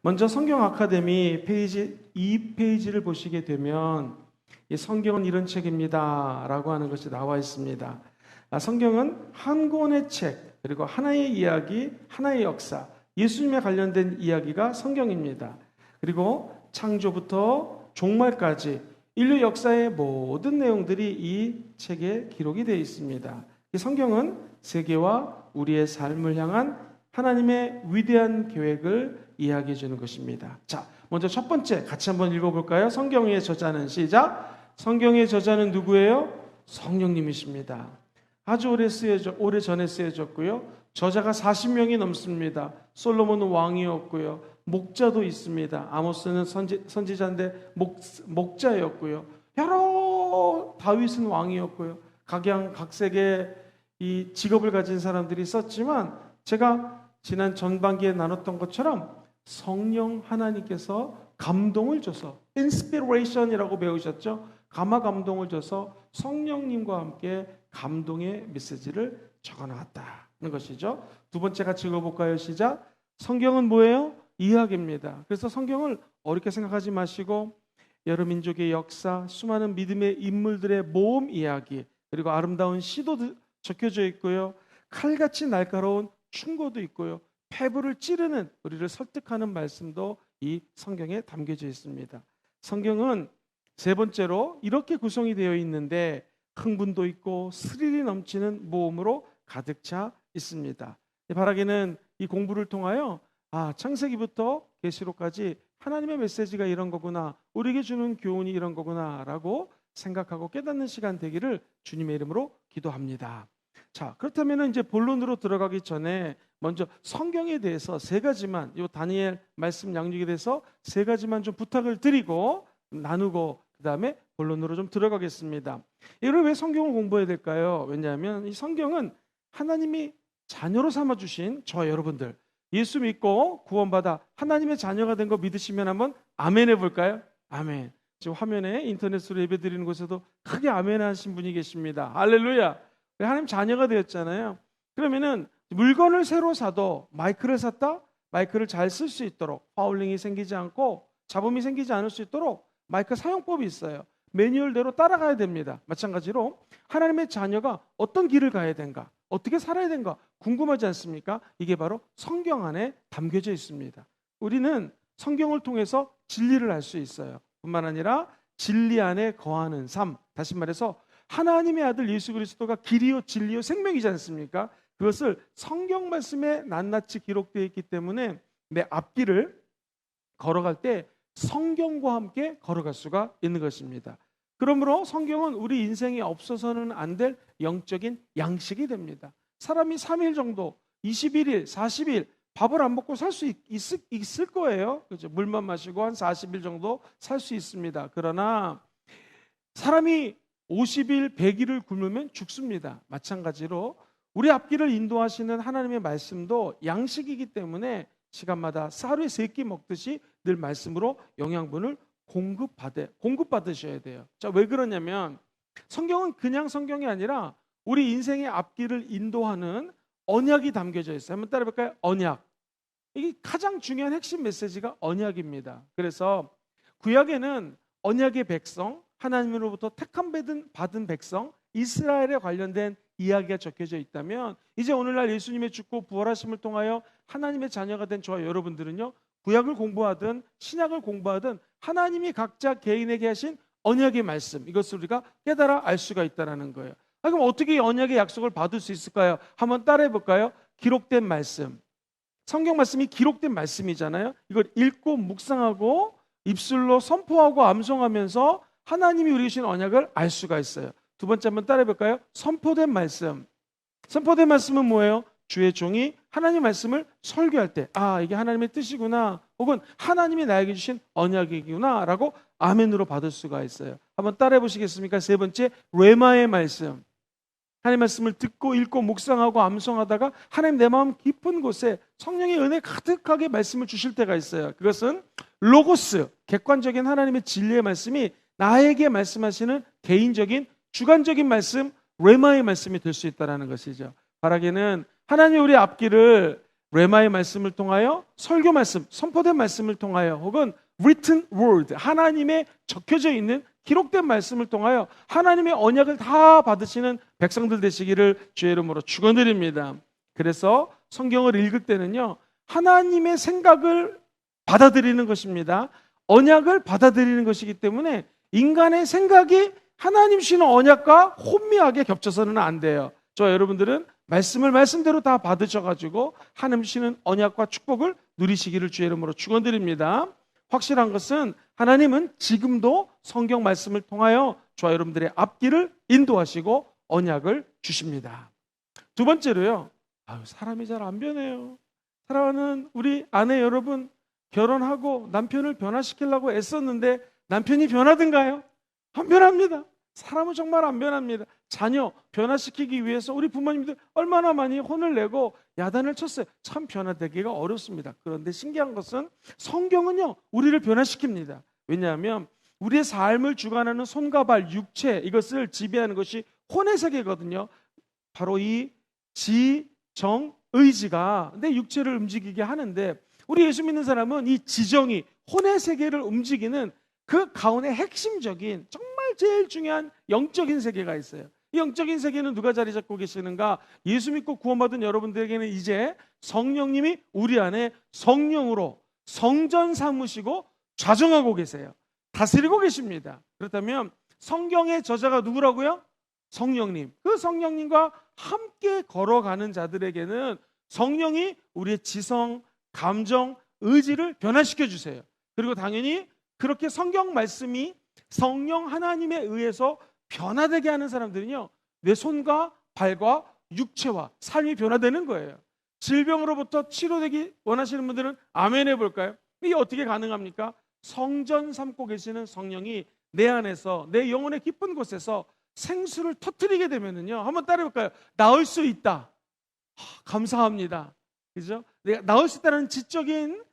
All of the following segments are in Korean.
먼저 성경 아카데미 페이지 2페이지를 보시게 되면 이 성경은 이런 책입니다 라고 하는 것이 나와 있습니다. 성경은 한 권의 책, 그리고 하나의 이야기, 하나의 역사, 예수님에 관련된 이야기가 성경입니다. 그리고 창조부터 종말까지 인류 역사의 모든 내용들이 이 책에 기록이 되어 있습니다. 이 성경은 세계와 우리의 삶을 향한 하나님의 위대한 계획을 이야기해 주는 것입니다. 자, 먼저 첫 번째 같이 한번 읽어볼까요? 성경의 저자는 시작. 성경의 저자는 누구예요? 성령님이십니다. 아주 오래 전에 쓰여졌고요. 저자가 40명이 넘습니다. 솔로몬은 왕이었고요. 목자도 있습니다. 아모스는 선지자인데 목자였고요. 여러 다윗은 왕이었고요. 각색의 이 직업을 가진 사람들이 썼지만 제가 지난 전반기에 나눴던 것처럼 성령 하나님께서 감동을 줘서 인스피레이션이라고 배우셨죠? 감화 감동을 줘서 성령님과 함께 감동의 메시지를 적어놨다는 것이죠. 두 번째 같이 읽어볼까요? 시작. 성경은 뭐예요? 이야기입니다. 그래서 성경을 어렵게 생각하지 마시고 여러 민족의 역사, 수많은 믿음의 인물들의 모험 이야기, 그리고 아름다운 시도 적혀져 있고요. 칼같이 날카로운 충고도 있고요. 폐부를 찌르는 우리를 설득하는 말씀도 이 성경에 담겨져 있습니다. 성경은 세 번째로 이렇게 구성이 되어 있는데 흥분도 있고 스릴이 넘치는 모험으로 가득 차 있습니다. 바라기는 이 공부를 통하여 창세기부터 계시록까지 하나님의 메시지가 이런 거구나, 우리에게 주는 교훈이 이런 거구나 라고 생각하고 깨닫는 시간 되기를 주님의 이름으로 기도합니다. 자, 그렇다면 이제 본론으로 들어가기 전에 먼저 성경에 대해서 세 가지만, 이 다니엘 말씀 양육에 대해서 세 가지만 좀 부탁을 드리고 나누고 그 다음에 본론으로 좀 들어가겠습니다. 이걸 왜 성경을 공부해야 될까요? 왜냐하면 이 성경은 하나님이 자녀로 삼아주신 저와 여러분들, 예수 믿고 구원받아 하나님의 자녀가 된 거 믿으시면 한번 아멘 해볼까요? 아멘. 지금 화면에 인터넷으로 예배드리는 곳에도 크게 아멘 하신 분이 계십니다. 할렐루야. 하나님 자녀가 되었잖아요. 그러면은 물건을 새로 사도 마이크를 샀다? 마이크를 잘 쓸 수 있도록 파울링이 생기지 않고 잡음이 생기지 않을 수 있도록 마이크 사용법이 있어요. 매뉴얼대로 따라가야 됩니다. 마찬가지로 하나님의 자녀가 어떤 길을 가야 되는가, 어떻게 살아야 되는가 궁금하지 않습니까? 이게 바로 성경 안에 담겨져 있습니다. 우리는 성경을 통해서 진리를 알 수 있어요. 뿐만 아니라 진리 안에 거하는 삶, 다시 말해서 하나님의 아들 예수 그리스도가 길이요 진리요 생명이지 않습니까? 그것을 성경 말씀에 낱낱이 기록되어 있기 때문에 내 앞길을 걸어갈 때 성경과 함께 걸어갈 수가 있는 것입니다. 그러므로 성경은 우리 인생에 없어서는 안 될 영적인 양식이 됩니다. 사람이 3일 정도, 21일, 40일 밥을 안 먹고 살 수 있을 거예요. 그렇죠? 물만 마시고 한 40일 정도 살 수 있습니다. 그러나 사람이 50일, 100일을 굶으면 죽습니다. 마찬가지로 우리 앞길을 인도하시는 하나님의 말씀도 양식이기 때문에 시간마다 쌀을 3끼 먹듯이 늘 말씀으로 영양분을 공급받으셔야 돼요. 자, 왜 그러냐면 성경은 그냥 성경이 아니라 우리 인생의 앞길을 인도하는 언약이 담겨져 있어요. 한번 따라해볼까요? 언약. 이게 가장 중요한 핵심 메시지가 언약입니다. 그래서 구약에는 언약의 백성, 하나님으로부터 택함 받은 백성, 이스라엘에 관련된 이야기가 적혀져 있다면 이제 오늘날 예수님의 죽고 부활하심을 통하여 하나님의 자녀가 된 저와 여러분들은요, 구약을 공부하든 신약을 공부하든 하나님이 각자 개인에게 하신 언약의 말씀, 이것을 우리가 깨달아 알 수가 있다는 거예요. 그럼 어떻게 이 언약의 약속을 받을 수 있을까요? 한번 따라해 볼까요? 기록된 말씀, 성경 말씀이 기록된 말씀이잖아요. 이걸 읽고 묵상하고 입술로 선포하고 암송하면서 하나님이 우리에게 주신 언약을 알 수가 있어요. 두 번째 한번 따라해 볼까요? 선포된 말씀. 선포된 말씀은 뭐예요? 주의 종이 하나님 말씀을 설교할 때 이게 하나님의 뜻이구나, 혹은 하나님이 나에게 주신 언약이구나 라고 아멘으로 받을 수가 있어요. 한번 따라해 보시겠습니까? 세 번째, 레마의 말씀. 하나님 말씀을 듣고 읽고 묵상하고 암송하다가 하나님 내 마음 깊은 곳에 성령의 은혜 가득하게 말씀을 주실 때가 있어요. 그것은 로고스, 객관적인 하나님의 진리의 말씀이 나에게 말씀하시는 개인적인 주관적인 말씀, 레마의 말씀이 될 수 있다는 것이죠. 바라기는 하나님 우리 앞길을 레마의 말씀을 통하여, 설교 말씀, 선포된 말씀을 통하여, 혹은 written word, 하나님의 적혀져 있는 기록된 말씀을 통하여 하나님의 언약을 다 받으시는 백성들 되시기를 주의 이름으로 축원드립니다. 그래서 성경을 읽을 때는요, 하나님의 생각을 받아들이는 것입니다. 언약을 받아들이는 것이기 때문에 인간의 생각이 하나님 주시는 언약과 혼미하게 겹쳐서는 안 돼요. 저 여러분들은 말씀을 말씀대로 다 받으셔가지고 하나님 주시는 언약과 축복을 누리시기를 주의 이름으로 축원드립니다. 확실한 것은 하나님은 지금도 성경 말씀을 통하여 저와 여러분들의 앞길을 인도하시고 언약을 주십니다. 두 번째로요, 사람이 잘 안 변해요. 사랑하는 우리 아내 여러분, 결혼하고 남편을 변화시키려고 애썼는데 남편이 변하던가요? 안 변합니다. 사람은 정말 안 변합니다. 자녀 변화시키기 위해서 우리 부모님들 얼마나 많이 혼을 내고 야단을 쳤어요. 참 변화되기가 어렵습니다. 그런데 신기한 것은 성경은요, 우리를 변화시킵니다. 왜냐하면 우리의 삶을 주관하는 손과 발, 육체, 이것을 지배하는 것이 혼의 세계거든요. 바로 이 지, 정, 의지가 내 육체를 움직이게 하는데, 우리 예수 믿는 사람은 이 지정이 혼의 세계를 움직이는 그 가운데 핵심적인 정말 제일 중요한 영적인 세계가 있어요. 이 영적인 세계는 누가 자리 잡고 계시는가? 예수 믿고 구원받은 여러분들에게는 이제 성령님이 우리 안에 성령으로 성전 삼으시고 좌정하고 계세요. 다스리고 계십니다. 그렇다면 성경의 저자가 누구라고요? 성령님. 그 성령님과 함께 걸어가는 자들에게는 성령이 우리의 지성, 감정, 의지를 변화시켜 주세요. 그리고 당연히 그렇게 성경 말씀이 성령 하나님에 의해서 변화되게 하는 사람들은요, 내 손과 발과 육체와 삶이 변화되는 거예요. 질병으로부터 치료되기 원하시는 분들은 아멘 해볼까요? 이게 어떻게 가능합니까? 성전 삼고 계시는 성령이 내 안에서, 내 영혼의 깊은 곳에서 생수를 터뜨리게 되면은요, 한번 따라해볼까요? 나을 수 있다. 감사합니다. 그죠? 내가 나을 수 있다는 지적인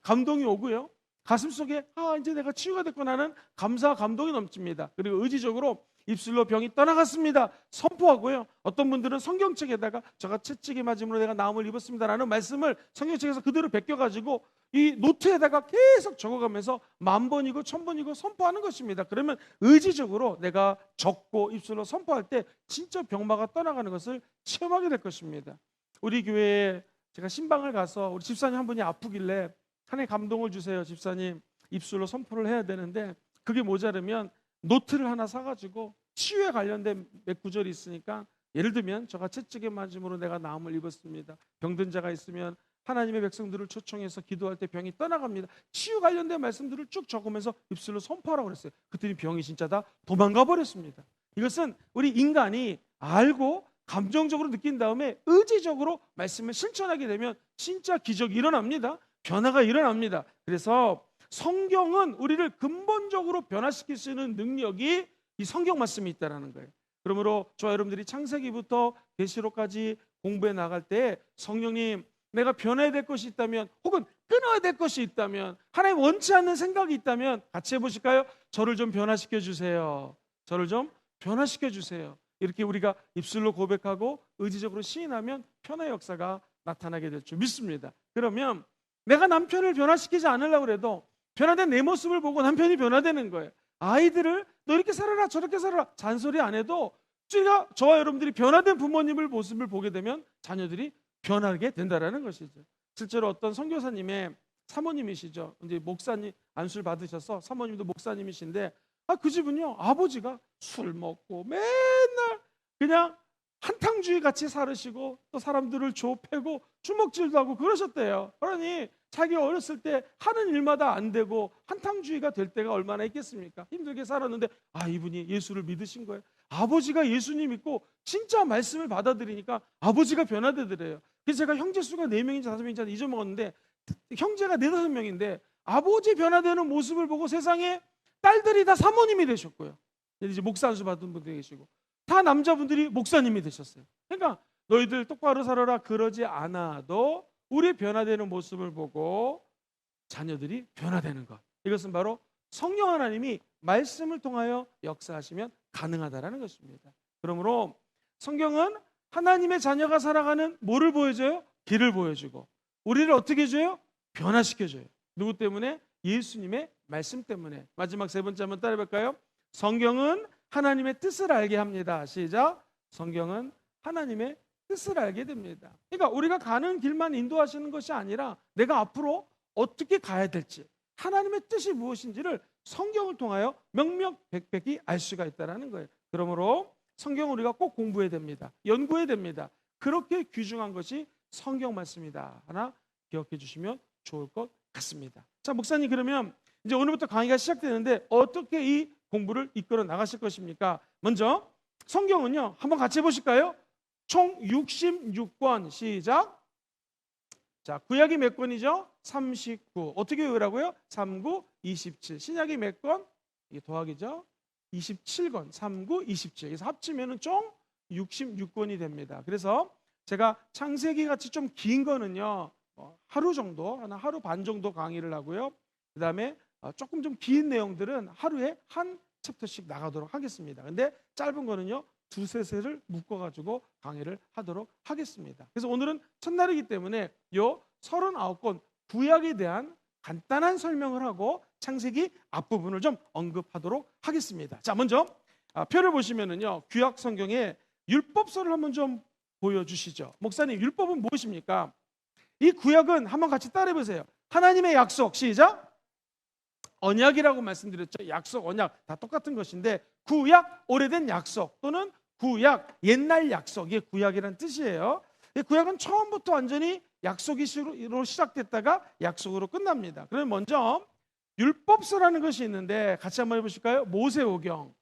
감동이 오고요, 가슴속에 이제 내가 치유가 됐구나 하는 감사와 감동이 넘칩니다. 그리고 의지적으로 입술로 병이 떠나갔습니다 선포하고요, 어떤 분들은 성경책에다가 저가 채찍에 맞음으로 내가 나음을 입었습니다라는 말씀을 성경책에서 그대로 베껴가지고 이 노트에다가 계속 적어가면서 1000번이고 1000번이고 선포하는 것입니다. 그러면 의지적으로 내가 적고 입술로 선포할 때 진짜 병마가 떠나가는 것을 체험하게 될 것입니다. 우리 교회에 제가 신방을 가서 우리 집사님 한 분이 아프길래, 하나님 감동을 주세요 집사님, 입술로 선포를 해야 되는데 그게 모자르면 노트를 하나 사가지고 치유에 관련된 몇 구절이 있으니까, 예를 들면 저가 채찍에 맞음으로 내가 나음을 입었습니다. 병든 자가 있으면 하나님의 백성들을 초청해서 기도할 때 병이 떠나갑니다. 치유 관련된 말씀들을 쭉 적으면서 입술로 선포하라고 그랬어요. 그랬더니 병이 진짜 다 도망가 버렸습니다. 이것은 우리 인간이 알고 감정적으로 느낀 다음에 의지적으로 말씀을 실천하게 되면 진짜 기적이 일어납니다. 변화가 일어납니다. 그래서 성경은 우리를 근본적으로 변화시킬 수 있는 능력이 이 성경 말씀이 있다는 거예요. 그러므로 저와 여러분들이 창세기부터 계시록까지 공부해 나갈 때 성령님, 내가 변해야 될 것이 있다면, 혹은 끊어야 될 것이 있다면, 하나님 원치 않는 생각이 있다면 같이 해보실까요? 저를 좀 변화시켜 주세요. 저를 좀 변화시켜 주세요. 이렇게 우리가 입술로 고백하고 의지적으로 시인하면 변화의 역사가 나타나게 될 줄 믿습니다. 그러면 내가 남편을 변화시키지 않으려고 해도 변화된 내 모습을 보고 남편이 변화되는 거예요. 아이들을 너 이렇게 살아라 저렇게 살아라 잔소리 안 해도 저와 여러분들이 변화된 부모님을 모습을 보게 되면 자녀들이 변하게 된다는 것이죠. 실제로 어떤 선교사님의 사모님이시죠. 이제 목사님 안수를 받으셔서 사모님도 목사님이신데, 그 집은요, 아버지가 술 먹고 맨날 그냥 한탕주의 같이 살으시고 또 사람들을 조패고 주먹질도 하고 그러셨대요. 그러니 자기가 어렸을 때 하는 일마다 안 되고 한탕주의가 될 때가 얼마나 있겠습니까? 힘들게 살았는데 이분이 예수를 믿으신 거예요. 아버지가 예수님 믿고 진짜 말씀을 받아들이니까 아버지가 변화되더래요. 그래서 제가 형제 수가 4명인지 5명인지 잊어먹었는데, 형제가 4-5명인데 아버지 변화되는 모습을 보고 세상에 딸들이 다 사모님이 되셨고요, 이제 목사 안수 받은 분들이 계시고 다 남자분들이 목사님이 되셨어요. 그러니까 너희들 똑바로 살아라 그러지 않아도 우리 변화되는 모습을 보고 자녀들이 변화되는 것, 이것은 바로 성령 하나님이 말씀을 통하여 역사하시면 가능하다라는 것입니다. 그러므로 성경은 하나님의 자녀가 살아가는 뭐를 보여줘요? 길을 보여주고, 우리를 어떻게 해줘요? 변화시켜줘요. 누구 때문에? 예수님의 말씀 때문에. 마지막 세 번째 한번 따라해볼까요? 성경은 하나님의 뜻을 알게 합니다. 시작. 성경은 하나님의 뜻을 알게 됩니다. 그러니까 우리가 가는 길만 인도하시는 것이 아니라 내가 앞으로 어떻게 가야 될지, 하나님의 뜻이 무엇인지를 성경을 통하여 명명백백히 알 수가 있다는 거예요. 그러므로 성경을 우리가 꼭 공부해야 됩니다. 연구해야 됩니다. 그렇게 귀중한 것이 성경 말씀이다. 하나 기억해 주시면 좋을 것 같습니다. 자, 목사님, 그러면 이제 오늘부터 강의가 시작되는데 어떻게 이 공부를 이끌어 나가실 것입니까? 먼저 성경은요, 한번 같이 해보실까요? 총 66권. 시작. 자, 구약이 몇 권이죠? 39. 어떻게 외우라고요? 3, 9, 27. 신약이 몇 권? 이게 더하기죠? 27권. 3, 9, 27. 그래서 합치면 총 66권이 됩니다. 그래서 제가 창세기 같이 좀 긴 거는요, 하루 정도, 하루 반 정도 강의를 하고요. 그 다음에 조금 좀 긴 내용들은 하루에 한 챕터씩 나가도록 하겠습니다. 근데 짧은 거는요, 두세 세를 묶어가지고 강의를 하도록 하겠습니다. 그래서 오늘은 첫날이기 때문에 요 39권 구약에 대한 간단한 설명을 하고 창세기 앞부분을 좀 언급하도록 하겠습니다. 자, 먼저 표를 보시면은요, 구약 성경에 율법서를 한번 좀 보여주시죠. 목사님, 율법은 무엇입니까? 이 구약은 한번 같이 따라해보세요. 하나님의 약속. 시작. 언약이라고 말씀드렸죠. 약속, 언약 다 똑같은 것인데 구약, 오래된 약속 또는 구약, 옛날 약속, 이게 구약이라는 뜻이에요. 이 구약은 처음부터 완전히 약속으로 시작됐다가 약속으로 끝납니다. 그럼 먼저 율법서라는 것이 있는데 같이 한번 해보실까요? 모세오경.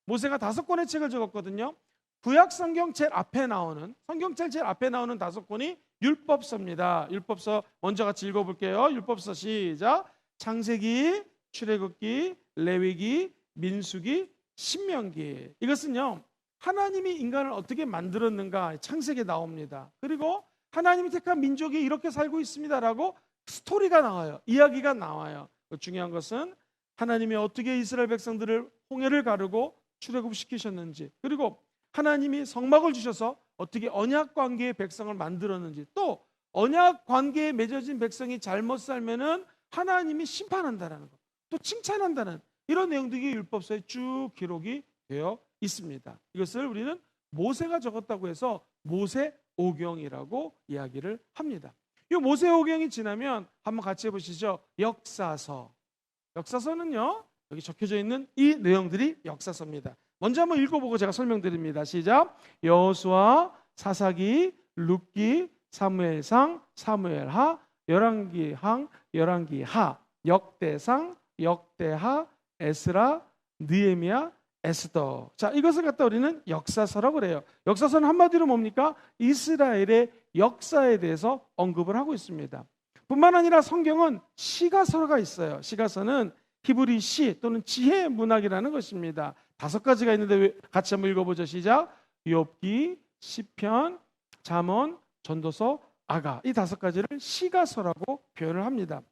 모세가 5권의 책을 적었거든요. 구약 성경 제일 앞에 나오는, 성경책 제일 앞에 나오는 5권이 율법서입니다. 율법서 먼저 같이 읽어볼게요. 율법서 시작. 창세기, 출애굽기, 레위기, 민수기, 신명기. 이것은요, 하나님이 인간을 어떻게 만들었는가 창세기에 나옵니다. 그리고 하나님이 택한 민족이 이렇게 살고 있습니다라고 스토리가 나와요. 이야기가 나와요. 중요한 것은 하나님이 어떻게 이스라엘 백성들을 홍해를 가르고 출애굽시키셨는지, 그리고 하나님이 성막을 주셔서 어떻게 언약 관계의 백성을 만들었는지, 또 언약 관계에 맺어진 백성이 잘못 살면은 하나님이 심판한다라는 것, 또 칭찬한다는 이런 내용들이 율법서에 쭉 기록이 되어 있습니다. 이것을 우리는 모세가 적었다고 해서 모세오경이라고 이야기를 합니다. 이 모세오경이 지나면 한번 같이 해보시죠. 역사서. 역사서는요, 여기 적혀져 있는 이 내용들이 역사서입니다. 먼저 한번 읽어보고 제가 설명드립니다. 시작. 여호수아, 사사기, 룻기, 사무엘상, 사무엘하, 열왕기상, 열왕기하, 역대상, 역대하, 에스라, 느헤미야, 에스더. 자, 이것을 갖다 우리는 역사서라고 그래요. 역사서는 한마디로 뭡니까? 이스라엘의 역사에 대해서 언급을 하고 있습니다. 뿐만 아니라 성경은 시가서가 있어요. 시가서는 히브리 시 또는 지혜 문학이라는 것입니다. 5가지가 있는데 같이 한번 읽어보죠. 시작. 욥기, 시편, 잠언, 전도서, 아가. 이 5가지를 시가서라고 표현을 합니다.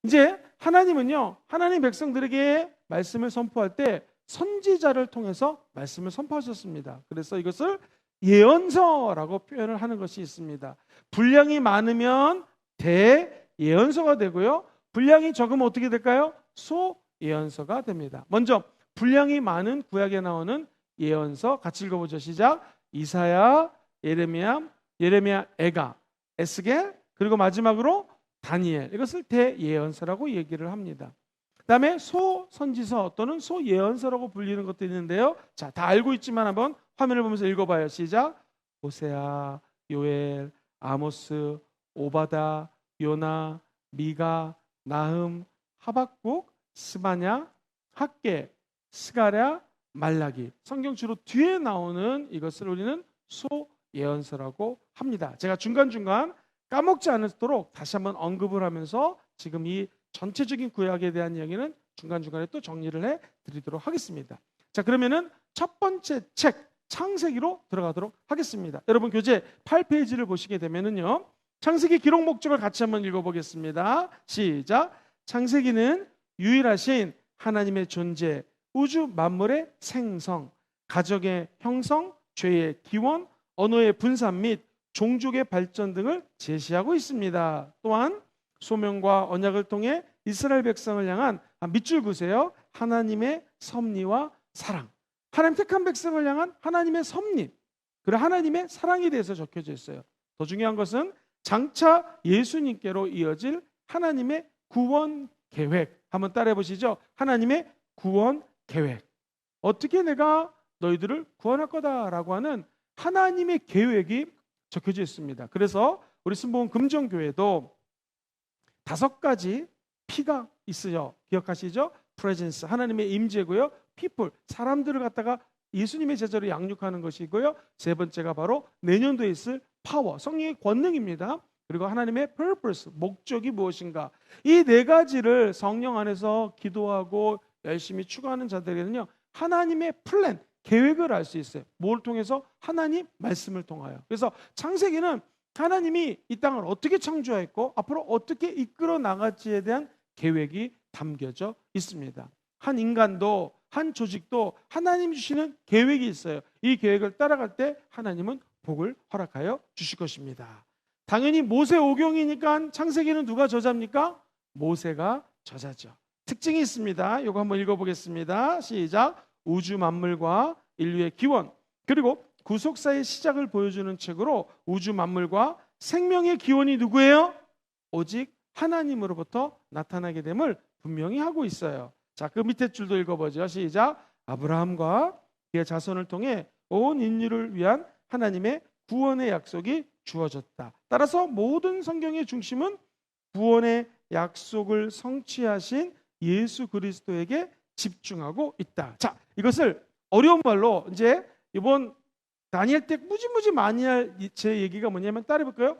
이제 하나님은요, 하나님 백성들에게 말씀을 선포할 때 선지자를 통해서 말씀을 선포하셨습니다. 그래서 이것을 예언서라고 표현을 하는 것이 있습니다. 분량이 많으면 대예언서가 되고요, 분량이 적으면 어떻게 될까요? 소예언서가 됩니다. 먼저 분량이 많은 구약에 나오는 예언서 같이 읽어보죠. 시작. 이사야, 예레미야, 에가, 에스겔, 그리고 마지막으로 다니엘. 이것을 대예언서라고 얘기를 합니다. 그 다음에 소선지서 또는 소예언서라고 불리는 것도 있는데요. 자, 다 알고 있지만 한번 화면을 보면서 읽어봐요. 시작. 호세아, 요엘, 아모스, 오바다, 요나, 미가, 나흠, 하박국, 스바냐, 학개, 스가랴, 말라기. 성경 주로 뒤에 나오는 이것을 우리는 소예언서라고 합니다. 제가 중간중간 까먹지 않도록 다시 한번 언급을 하면서 지금 이 전체적인 구약에 대한 이야기는 중간중간에 또 정리를 해드리도록 하겠습니다. 자, 그러면은 첫 번째 책 창세기로 들어가도록 하겠습니다. 여러분 교재 8페이지를 보시게 되면은요, 창세기 기록 목적을 같이 한번 읽어보겠습니다. 시작. 창세기는 유일하신 하나님의 존재, 우주 만물의 생성, 가정의 형성, 죄의 기원, 언어의 분산 및 종족의 발전 등을 제시하고 있습니다. 또한 소명과 언약을 통해 이스라엘 백성을 향한 밑줄 그으세요. 하나님의 섭리와 사랑. 하나님 택한 백성을 향한 하나님의 섭리, 그리고 하나님의 사랑에 대해서 적혀져 있어요. 더 중요한 것은 장차 예수님께로 이어질 하나님의 구원 계획. 한번 따라해 보시죠. 하나님의 구원 계획. 어떻게 내가 너희들을 구원할 거다라고 하는 하나님의 계획이 적혀져 있습니다. 그래서 우리 순복음 금정교회도 5가지 P가 있어요. 기억하시죠? 프레젠스, 하나님의 임재고요. people, 사람들을 갖다가 예수님의 제자로 양육하는 것이고요. 세 번째가 바로 내년도에 있을 파워, 성령의 권능입니다. 그리고 하나님의 purpose, 목적이 무엇인가. 이 4가지를 성령 안에서 기도하고 열심히 추구하는 자들에게는요, 하나님의 플랜, 계획을 알 수 있어요. 뭘 통해서? 하나님 말씀을 통하여. 그래서 창세기는 하나님이 이 땅을 어떻게 창조했고 앞으로 어떻게 이끌어 나갈지에 대한 계획이 담겨져 있습니다. 한 인간도, 한 조직도 하나님 주시는 계획이 있어요. 이 계획을 따라갈 때 하나님은 복을 허락하여 주실 것입니다. 당연히 모세오경이니까 창세기는 누가 저자입니까? 모세가 저자죠. 특징이 있습니다. 이거 한번 읽어보겠습니다. 시작. 우주 만물과 인류의 기원, 그리고 구속사의 시작을 보여주는 책으로 우주 만물과 생명의 기원이 누구예요? 오직 하나님으로부터 나타나게 됨을 분명히 하고 있어요. 자, 그 밑에 줄도 읽어보죠. 시작. 아브라함과 그의 자손을 통해 온 인류를 위한 하나님의 구원의 약속이 주어졌다. 따라서 모든 성경의 중심은 구원의 약속을 성취하신 예수 그리스도에게 집중하고 있다. 자, 이것을 어려운 말로 이제 이번 다니엘 때 무지무지 많이 할 제 얘기가 뭐냐면 따라해볼까요?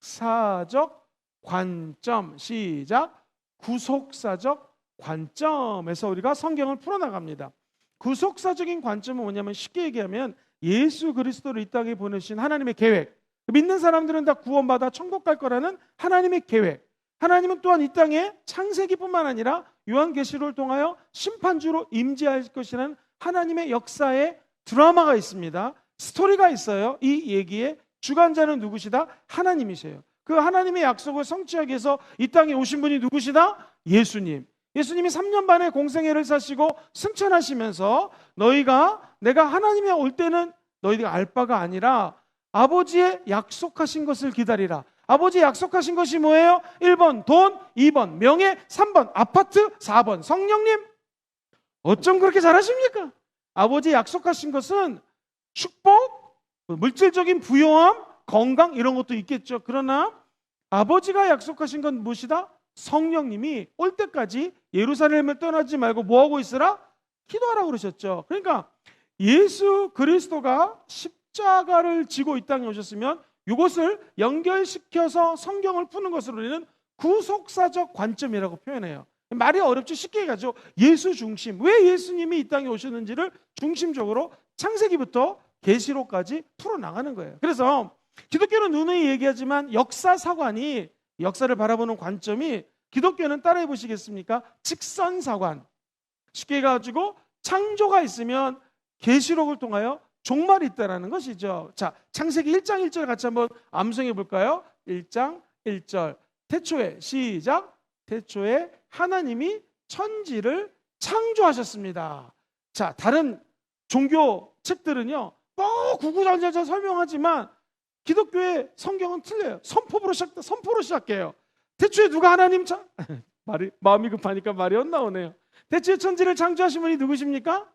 구속사적 관점. 시작. 구속사적 관점에서 우리가 성경을 풀어나갑니다. 구속사적인 관점은 뭐냐면 쉽게 얘기하면 예수 그리스도를 이 땅에 보내신 하나님의 계획, 믿는 사람들은 다 구원받아 천국 갈 거라는 하나님의 계획. 하나님은 또한 이 땅에 창세기뿐만 아니라 요한계시록을 통하여 심판주로 임재할 것이라는 하나님의 역사의 드라마가 있습니다. 스토리가 있어요. 이 얘기의 주관자는 누구시다? 하나님이세요. 그 하나님의 약속을 성취하기 위해서 이 땅에 오신 분이 누구시다? 예수님. 예수님이 3년 반의 공생애를 사시고 승천하시면서 너희가 내가 하나님이 올 때는 너희가 알 바가 아니라 아버지의 약속하신 것을 기다리라. 아버지 약속하신 것이 뭐예요? 1번 돈, 2번 명예, 3번 아파트, 4번 성령님. 어쩜 그렇게 잘하십니까? 아버지 약속하신 것은 축복, 물질적인 부요함, 건강 이런 것도 있겠죠. 그러나 아버지가 약속하신 건 무엇이다? 성령님이 올 때까지 예루살렘을 떠나지 말고 뭐하고 있으라? 기도하라고 그러셨죠. 그러니까 예수 그리스도가 십자가를 지고 이 땅에 오셨으면 이것을 연결시켜서 성경을 푸는 것으로 우리는 구속사적 관점이라고 표현해요. 말이 어렵죠. 쉽게 가죠. 예수 중심. 왜 예수님이 이 땅에 오셨는지를 중심적으로 창세기부터 계시록까지 풀어나가는 거예요. 그래서 기독교는 누누이 얘기하지만 역사사관이, 역사를 바라보는 관점이, 기독교는 따라해 보시겠습니까? 직선사관. 쉽게 가지고 창조가 있으면 계시록을 통하여 종말이 있다라는 것이죠. 자, 창세기 1장 1절 같이 한번 암송해 볼까요? 1장 1절. 태초에, 시작. 태초에 하나님이 천지를 창조하셨습니다. 자, 다른 종교 책들은요, 구구절절 설명하지만 기독교의 성경은 틀려요. 선포로 시작해요. 태초에 누가 하나님 마음이 급하니까 말이 안 나오네요. 태초에 천지를 창조하신 분이 누구십니까?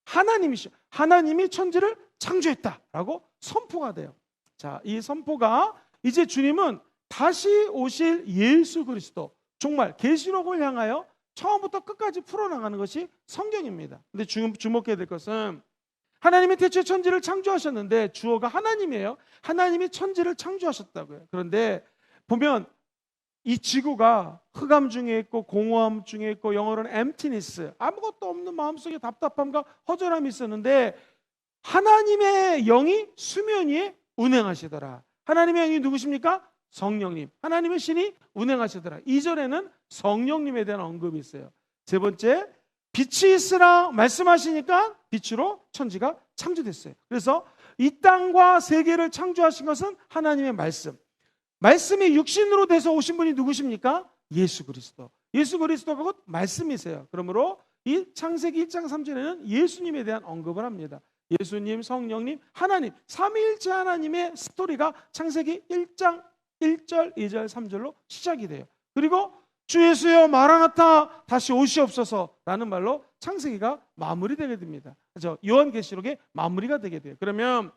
하나님이시죠. 하나님이 천지를 창조했다라고 선포가 돼요. 자, 이 선포가 이제 주님은 다시 오실 예수 그리스도, 정말 계시록을 향하여 처음부터 끝까지 풀어나가는 것이 성경입니다. 근데 주목해야 될 것은 하나님이 태초에 천지를 창조하셨는데 주어가 하나님이에요. 하나님이 천지를 창조하셨다고요. 그런데 보면 이 지구가 흑암 중에 있고 공허함 중에 있고 영어로는 emptiness, 아무것도 없는 마음속에 답답함과 허전함이 있었는데 하나님의 영이 수면 위에 운행하시더라. 하나님의 영이 누구십니까? 성령님. 하나님의 신이 운행하시더라. 이전에는 성령님에 대한 언급이 있어요. 세 번째, 빛이 있으라 말씀하시니까 빛으로 천지가 창조됐어요. 그래서 이 땅과 세계를 창조하신 것은 하나님의 말씀. 말씀이 육신으로 돼서 오신 분이 누구십니까? 예수 그리스도. 예수 그리스도가 곧 말씀이세요. 그러므로 이 창세기 1장 3절에는 예수님에 대한 언급을 합니다. 예수님, 성령님, 하나님, 삼위일체 하나님의 스토리가 창세기 1장 1절, 2절, 3절로 시작이 돼요. 그리고 주 예수여 마라나타 다시 오시옵소서라는 말로 창세기가 마무리되게 됩니다. 그래서 요한계시록의 마무리가 되게 돼요. 그러면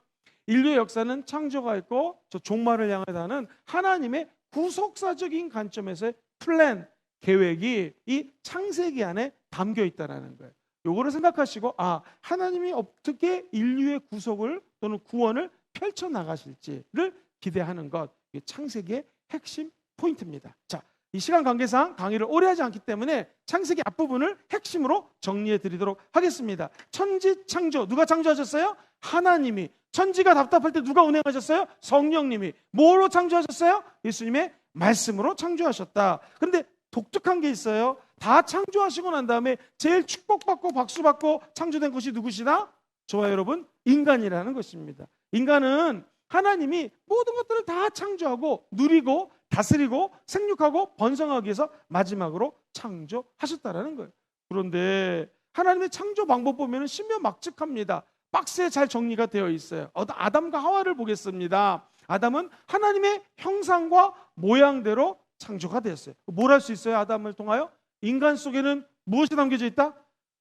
인류의 역사는 창조가 있고 저 종말을 향하다는 하나님의 구속사적인 관점에서의 플랜, 계획이 이 창세기 안에 담겨 있다는 거예요. 요거를 생각하시고 하나님이 어떻게 인류의 구속을 또는 구원을 펼쳐나가실지를 기대하는 것, 이게 창세기의 핵심 포인트입니다. 자, 이 시간 관계상 강의를 오래 하지 않기 때문에 창세기 앞부분을 핵심으로 정리해 드리도록 하겠습니다. 천지 창조, 누가 창조하셨어요? 하나님이. 천지가 답답할 때 누가 운행하셨어요? 성령님이. 뭐로 창조하셨어요? 예수님의 말씀으로 창조하셨다. 그런데 독특한 게 있어요. 다 창조하시고 난 다음에 제일 축복받고 박수받고 창조된 것이 누구시다? 저와 여러분, 인간이라는 것입니다. 인간은 하나님이 모든 것들을 다 창조하고 누리고 다스리고 생육하고 번성하기 위해서 마지막으로 창조하셨다라는 거예요. 그런데 하나님의 창조 방법 보면 신묘막측합니다. 박스에 잘 정리가 되어 있어요. 아담과 하와를 보겠습니다. 아담은 하나님의 형상과 모양대로 창조가 되었어요. 뭘 할 수 있어요? 아담을 통하여? 인간 속에는 무엇이 담겨져 있다?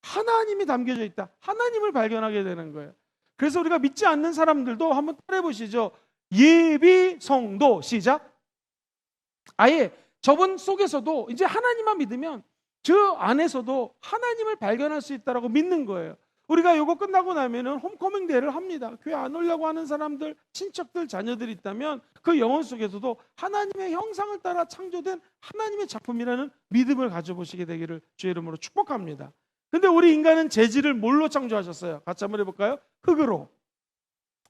하나님이 담겨져 있다. 하나님을 발견하게 되는 거예요. 그래서 우리가 믿지 않는 사람들도 한번 따라해 보시죠. 예비성도. 시작. 아예 저분 속에서도 이제 하나님만 믿으면 저 안에서도 하나님을 발견할 수 있다라고 믿는 거예요. 우리가 이거 끝나고 나면은 홈커밍 데이를 합니다. 교회 안 오려고 하는 사람들, 친척들, 자녀들이 있다면 그 영혼 속에서도 하나님의 형상을 따라 창조된 하나님의 작품이라는 믿음을 가져보시게 되기를 주의 이름으로 축복합니다. 근데 우리 인간은 재질을 뭘로 창조하셨어요? 같이 한번 해볼까요? 흙으로.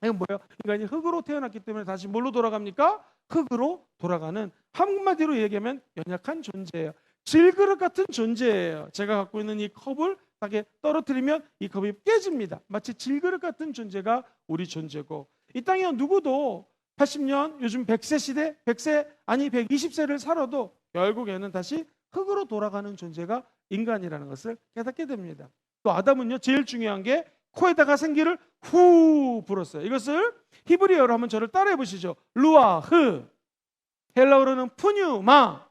이건 뭐예요? 인간이 흙으로 태어났기 때문에 다시 뭘로 돌아갑니까? 흙으로 돌아가는, 한마디로 얘기하면 연약한 존재예요. 질그릇 같은 존재예요. 제가 갖고 있는 이 컵을 하게 떨어뜨리면 이 컵이 깨집니다. 마치 질그릇 같은 존재가 우리 존재고, 이 땅에 누구도 80년, 요즘 100세 시대, 100세 아니 120세를 살아도 결국에는 다시 흙으로 돌아가는 존재가 인간이라는 것을 깨닫게 됩니다. 또 아담은요, 제일 중요한 게 코에다가 생기를 후 불었어요. 이것을 히브리어로 한번 저를 따라해 보시죠. 루아흐, 헬라어로는 푸뉴마.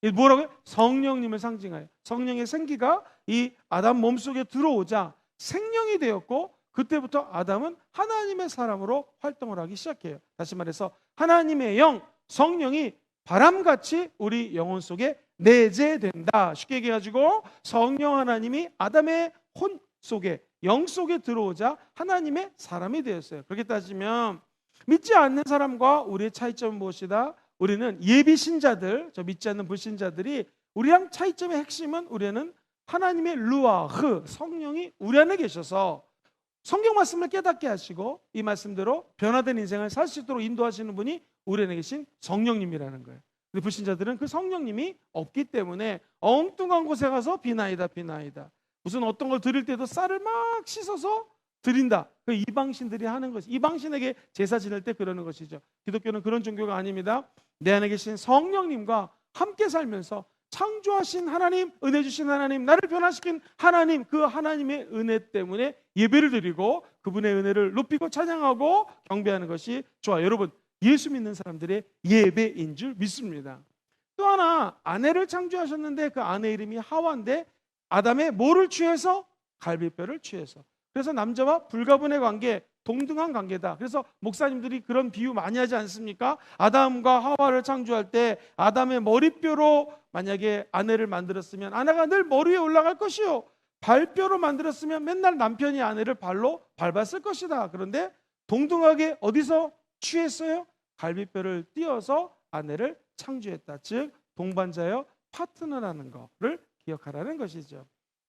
이 뭐라고요? 성령님을 상징하여 성령의 생기가 이 아담 몸속에 들어오자 생명이 되었고, 그때부터 아담은 하나님의 사람으로 활동을 하기 시작해요. 다시 말해서 하나님의 영, 성령이 바람같이 우리 영혼 속에 내재된다. 쉽게 얘기해가지고 성령 하나님이 아담의 혼 속에, 영 속에 들어오자 하나님의 사람이 되었어요. 그렇게 따지면 믿지 않는 사람과 우리의 차이점은 무엇이다? 우리는 예비 신자들, 저 믿지 않는 불신자들이 우리랑 차이점의 핵심은 우리는 하나님의 루아흐, 성령이 우리 안에 계셔서 성경 말씀을 깨닫게 하시고 이 말씀대로 변화된 인생을 살 수 있도록 인도하시는 분이 우리 안에 계신 성령님이라는 거예요. 근데 불신자들은 그 성령님이 없기 때문에 엉뚱한 곳에 가서 비나이다 비나이다, 무슨 어떤 걸 드릴 때도 쌀을 막 씻어서 드린다. 그 이방신들이 하는 것이, 이방신에게 제사 지낼 때 그러는 것이죠. 기독교는 그런 종교가 아닙니다. 내 안에 계신 성령님과 함께 살면서 창조하신 하나님, 은혜 주신 하나님, 나를 변화시킨 하나님, 그 하나님의 은혜 때문에 예배를 드리고 그분의 은혜를 높이고 찬양하고 경배하는 것이 저와 여러분, 예수 믿는 사람들의 예배인 줄 믿습니다. 또 하나, 아내를 창조하셨는데 그 아내 이름이 하와인데 아담의 뭐를 취해서? 갈비뼈를 취해서. 그래서 남자와 불가분의 관계, 동등한 관계다. 그래서 목사님들이 그런 비유 많이 하지 않습니까? 아담과 하와를 창조할 때 아담의 머리뼈로 만약에 아내를 만들었으면 아내가 늘 머리 위에 올라갈 것이요, 발뼈로 만들었으면 맨날 남편이 아내를 발로 밟았을 것이다. 그런데 동등하게 어디서 취했어요? 갈비뼈를 띄어서 아내를 창조했다. 즉 동반자여, 파트너라는 것을 기억하라는 것이죠.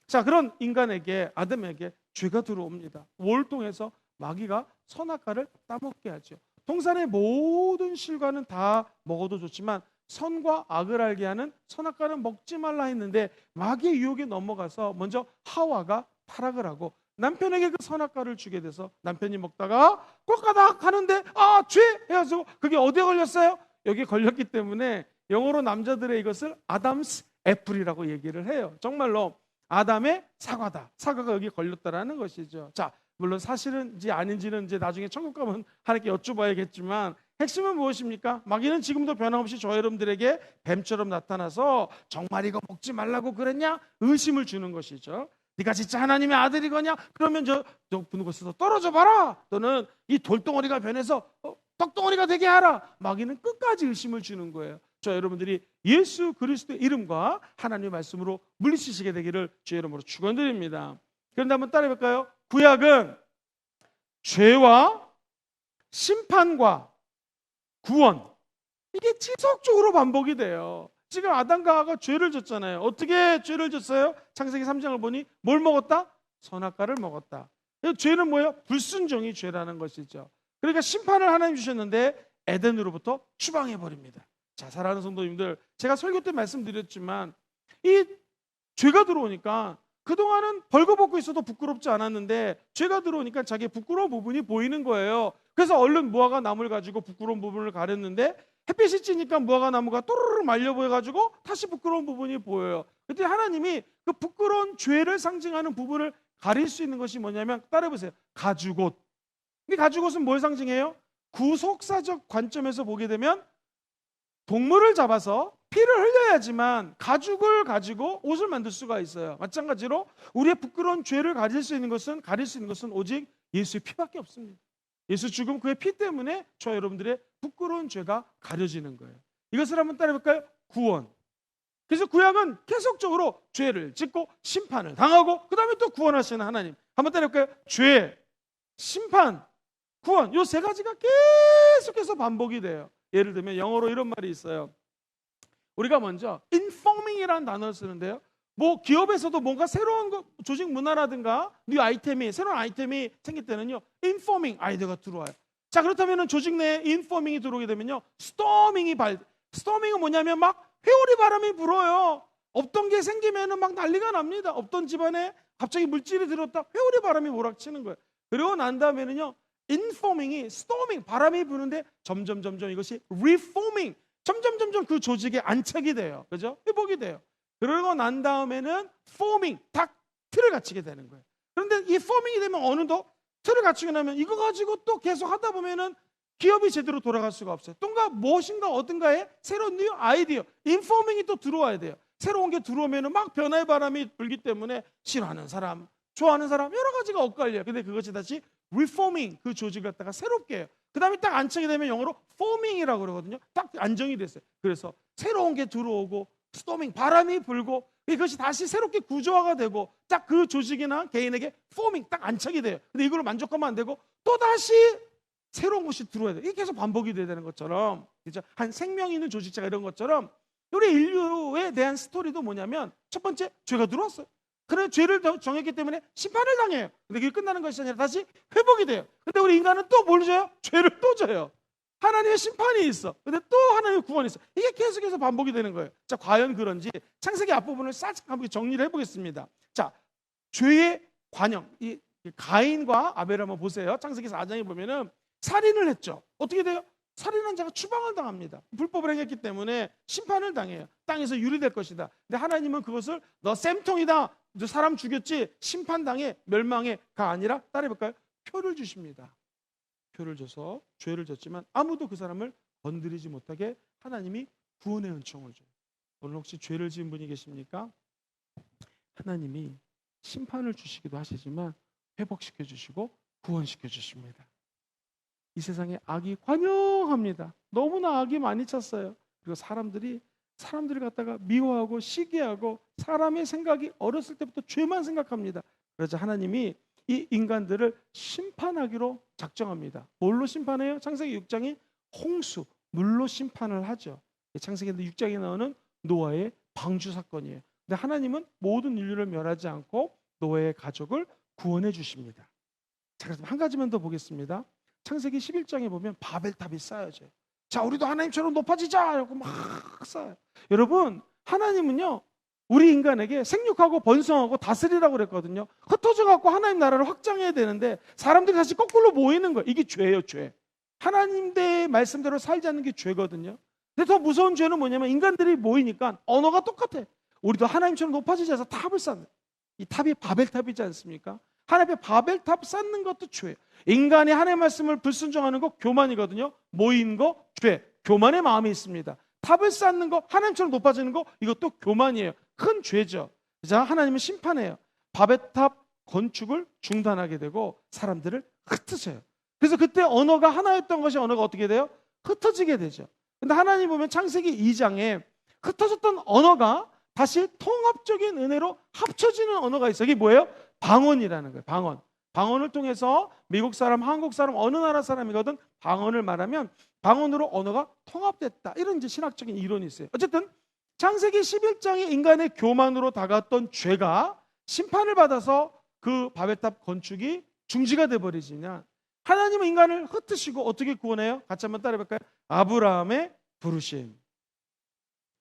자, 그런 인간에게, 아담에게 죄가 들어옵니다. 뭘 통해서? 마귀가 선악과를 따먹게 하죠. 동산의 모든 실과는 다 먹어도 좋지만 선과 악을 알게 하는 선악과는 먹지 말라 했는데 마귀의 유혹에 넘어가서 먼저 하와가 타락을 하고 남편에게 그 선악과를 주게 돼서 남편이 먹다가 꼴까닥 하는데 죄! 해가지고 그게 어디에 걸렸어요? 여기에 걸렸기 때문에 영어로 남자들의 이것을 아담스 애플이라고 얘기를 해요. 정말로 아담의 사과다. 사과가 여기 걸렸다라는 것이죠. 자, 물론 사실은지 아닌지는 이제 나중에 천국 가면 하나님께 여쭤봐야겠지만 핵심은 무엇입니까? 마귀는 지금도 변함없이 저 여러분들에게 뱀처럼 나타나서 정말 이거 먹지 말라고 그랬냐? 의심을 주는 것이죠. 네가 진짜 하나님의 아들이거냐? 그러면 저 높은 곳에서 떨어져 봐라. 또는 이 돌덩어리가 변해서 떡덩어리가 되게 하라. 마귀는 끝까지 의심을 주는 거예요. 저 여러분들이 예수 그리스도의 이름과 하나님의 말씀으로 물리치시게 되기를 주의 이름으로 축원드립니다. 그런데 한번 따라해볼까요? 구약은 죄와 심판과 구원, 이게 지속적으로 반복이 돼요. 지금 아담과 하와가 죄를 졌잖아요. 어떻게 죄를 졌어요? 창세기 3장을 보니 뭘 먹었다? 선악과를 먹었다. 죄는 뭐예요? 불순종이 죄라는 것이죠. 그러니까 심판을 하나님 주셨는데 에덴으로부터 추방해버립니다. 자, 사랑하는 성도님들, 제가 설교 때 말씀드렸지만 이 죄가 들어오니까 그동안은 벌거벗고 있어도 부끄럽지 않았는데 죄가 들어오니까 자기의 부끄러운 부분이 보이는 거예요. 그래서 얼른 무화과 나무를 가지고 부끄러운 부분을 가렸는데 햇빛이 찌니까 무화과 나무가 또르르 말려 보여가지고 다시 부끄러운 부분이 보여요. 그때 하나님이 그 부끄러운 죄를 상징하는 부분을 가릴 수 있는 것이 뭐냐면, 따라해보세요. 가죽옷. 이 가죽옷은 뭘 상징해요? 구속사적 관점에서 보게 되면 동물을 잡아서 피를 흘려야지만 가죽을 가지고 옷을 만들 수가 있어요. 마찬가지로 우리의 부끄러운 죄를 가릴 수 있는 것은 오직 예수의 피밖에 없습니다. 예수 죽음 그의 피 때문에 저 여러분들의 부끄러운 죄가 가려지는 거예요. 이것을 한번 따라해볼까요? 구원. 그래서 구약은 계속적으로 죄를 짓고 심판을 당하고 그 다음에 또 구원하시는 하나님. 한번 따라해볼까요? 죄, 심판, 구원. 이 세 가지가 계속해서 반복이 돼요. 예를 들면 영어로 이런 말이 있어요. 우리가 먼저 informing이라는 단어를 쓰는데요. 뭐 기업에서도 뭔가 새로운 조직 문화라든가 새로운 아이템이 생길 때는요, informing 아이디어가 들어와요. 자, 그렇다면 조직 내에 informing이 들어오게 되면요, storming은 뭐냐면 막 회오리 바람이 불어요. 없던 게 생기면은 막 난리가 납니다. 없던 집안에 갑자기 물질이 들었다, 회오리 바람이 몰아치는 거예요. 그리고 난 다음에는요, informing이 storming, 바람이 부는데 점점 이것이 reforming, 점점 그 조직에 안착이 돼요. 그죠? 회복이 돼요. 그러고 난 다음에는 forming, 딱 틀을 갖추게 되는 거예요. 그런데 이 forming이 되면 어느덧 틀을 갖추게 나면 이거 가지고 또 계속 하다 보면은 기업이 제대로 돌아갈 수가 없어요. 뭔가 무엇인가 어딘가에 새로운 뉴 아이디어, informing이 또 들어와야 돼요. 새로운 게 들어오면은 막 변화의 바람이 불기 때문에 싫어하는 사람, 좋아하는 사람 여러 가지가 엇갈려요. 근데 그것이 다시 reforming, 그 조직을 갖다가 새롭게 해요. 그 다음에 딱 안착이 되면 영어로 forming이라고 그러거든요. 딱 안정이 됐어요. 그래서 새로운 게 들어오고 storming, 바람이 불고 이것이 다시 새롭게 구조화가 되고 딱 그 조직이나 개인에게 forming, 딱 안착이 돼요. 근데 이걸로 만족하면 안 되고 또 다시 새로운 것이 들어와야 돼요. 이게 계속 반복이 돼야 되는 것처럼, 그죠? 한 생명 있는 조직체가 이런 것처럼 우리 인류에 대한 스토리도 뭐냐면, 첫 번째, 죄가 들어왔어요. 그래, 죄를 정했기 때문에 심판을 당해요. 근데 그게 끝나는 것이 아니라 다시 회복이 돼요. 근데 우리 인간은 또 뭘 져요? 죄를 또 져요. 하나님의 심판이 있어. 근데 또 하나님의 구원이 있어. 이게 계속해서 반복이 되는 거예요. 자, 과연 그런지 창세기 앞부분을 싹 한번 정리를 해보겠습니다. 자, 죄의 관영, 이 가인과 아벨을 한번 보세요. 창세기 4장에 보면은 살인을 했죠. 어떻게 돼요? 살인한 자가 추방을 당합니다. 불법을 행했기 때문에 심판을 당해요. 땅에서 유리될 것이다. 근데 하나님은 그것을 너 쌤통이다, 너 사람 죽였지, 심판당해, 멸망해가 아니라, 따라해볼까요? 표를 주십니다. 표를 줘서 죄를 졌지만 아무도 그 사람을 건드리지 못하게 하나님이 구원의 은총을 줘요. 오늘 혹시 죄를 지은 분이 계십니까? 하나님이 심판을 주시기도 하시지만 회복시켜 주시고 구원시켜 주십니다. 이 세상에 악이 관영합니다. 너무나 악이 많이 찼어요. 그리고 사람들을 갖다가 미워하고 시기하고 사람의 생각이 어렸을 때부터 죄만 생각합니다. 그래서 하나님이 이 인간들을 심판하기로 작정합니다. 뭘로 심판해요? 창세기 6장이 홍수, 물로 심판을 하죠. 창세기 6장에 나오는 노아의 방주 사건이에요. 근데 하나님은 모든 인류를 멸하지 않고 노아의 가족을 구원해 주십니다. 자, 그래서 한 가지만 더 보겠습니다. 창세기 11장에 보면 바벨탑이 쌓여져요. 자, 우리도 하나님처럼 높아지자! 이러고 막 쌓여요. 여러분, 하나님은요, 우리 인간에게 생육하고 번성하고 다스리라고 그랬거든요. 흩어져 갖고 하나님 나라를 확장해야 되는데 사람들이 다시 거꾸로 모이는 거예요. 이게 죄예요, 죄. 하나님의 말씀대로 살지 않는 게 죄거든요. 근데 더 무서운 죄는 뭐냐면 인간들이 모이니까 언어가 똑같아. 우리도 하나님처럼 높아지지 않아서 탑을 쌓는, 이 탑이 바벨탑이지 않습니까? 하나님 앞에 바벨탑 쌓는 것도 죄예요. 인간이 하나님의 말씀을 불순종하는 거 교만이거든요. 모인 거 죄. 교만의 마음이 있습니다. 탑을 쌓는 거, 하나님처럼 높아지는 거, 이것도 교만이에요. 큰 죄죠. 자, 하나님은 심판해요. 바벨탑 건축을 중단하게 되고 사람들을 흩으셔요. 그래서 그때 언어가 하나였던 것이 언어가 어떻게 돼요? 흩어지게 되죠. 근데 하나님 보면 창세기 2장에 흩어졌던 언어가 다시 통합적인 은혜로 합쳐지는 언어가 있어요. 이게 뭐예요? 방언이라는 거예요. 방언. 방언을 통해서 미국 사람, 한국 사람, 어느 나라 사람이거든 방언을 말하면 방언으로 언어가 통합됐다. 이런 이제 신학적인 이론이 있어요. 어쨌든 창세기 11장의 인간의 교만으로 다가왔던 죄가 심판을 받아서 그 바벨탑 건축이 중지가 돼버리지냐. 하나님은 인간을 흩으시고 어떻게 구원해요? 같이 한번 따라해볼까요? 아브라함의 부르심.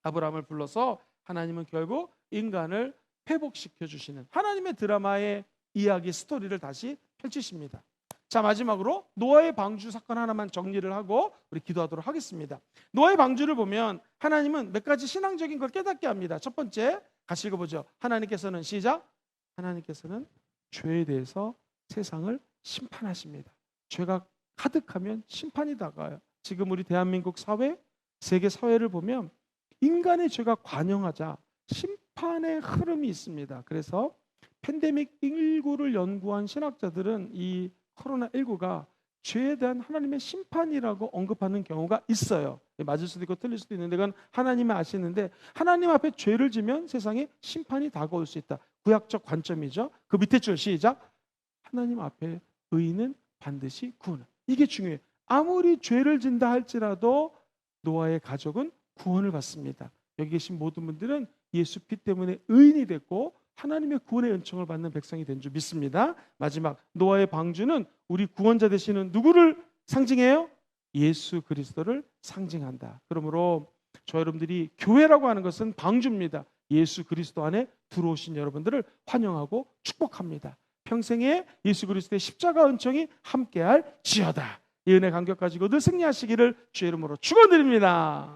아브라함을 불러서 하나님은 결국 인간을 회복시켜 주시는 하나님의 드라마의 이야기 스토리를 다시 펼치십니다. 자, 마지막으로 노아의 방주 사건 하나만 정리를 하고 우리 기도하도록 하겠습니다. 노아의 방주를 보면 하나님은 몇 가지 신앙적인 걸 깨닫게 합니다. 첫 번째, 같이 읽어보죠. 하나님께서는 시작. 하나님께서는 죄에 대해서 세상을 심판하십니다. 죄가 가득하면 심판이 다가와요. 지금 우리 대한민국 사회, 세계 사회를 보면 인간의 죄가 관영하자 심판의 흐름이 있습니다. 그래서 팬데믹 19를 연구한 신학자들은 이 코로나19가 죄에 대한 하나님의 심판이라고 언급하는 경우가 있어요. 맞을 수도 있고 틀릴 수도 있는데 그건 하나님이 아시는데 하나님 앞에 죄를 지면 세상에 심판이 다가올 수 있다. 구약적 관점이죠. 그 밑에 줄 시작. 하나님 앞에 의인은 반드시 구원. 이게 중요해요. 아무리 죄를 진다 할지라도 노아의 가족은 구원을 받습니다. 여기 계신 모든 분들은 예수 피 때문에 의인이 됐고 하나님의 구원의 은총을 받는 백성이 된 줄 믿습니다. 마지막 노아의 방주는 우리 구원자 되시는 누구를 상징해요? 예수 그리스도를 상징한다. 그러므로 저 여러분들이 교회라고 하는 것은 방주입니다. 예수 그리스도 안에 들어오신 여러분들을 환영하고 축복합니다. 평생에 예수 그리스도의 십자가 은총이 함께할 지어다. 이 은혜 감격 가지고 늘 승리하시기를 주의 이름으로 축원드립니다.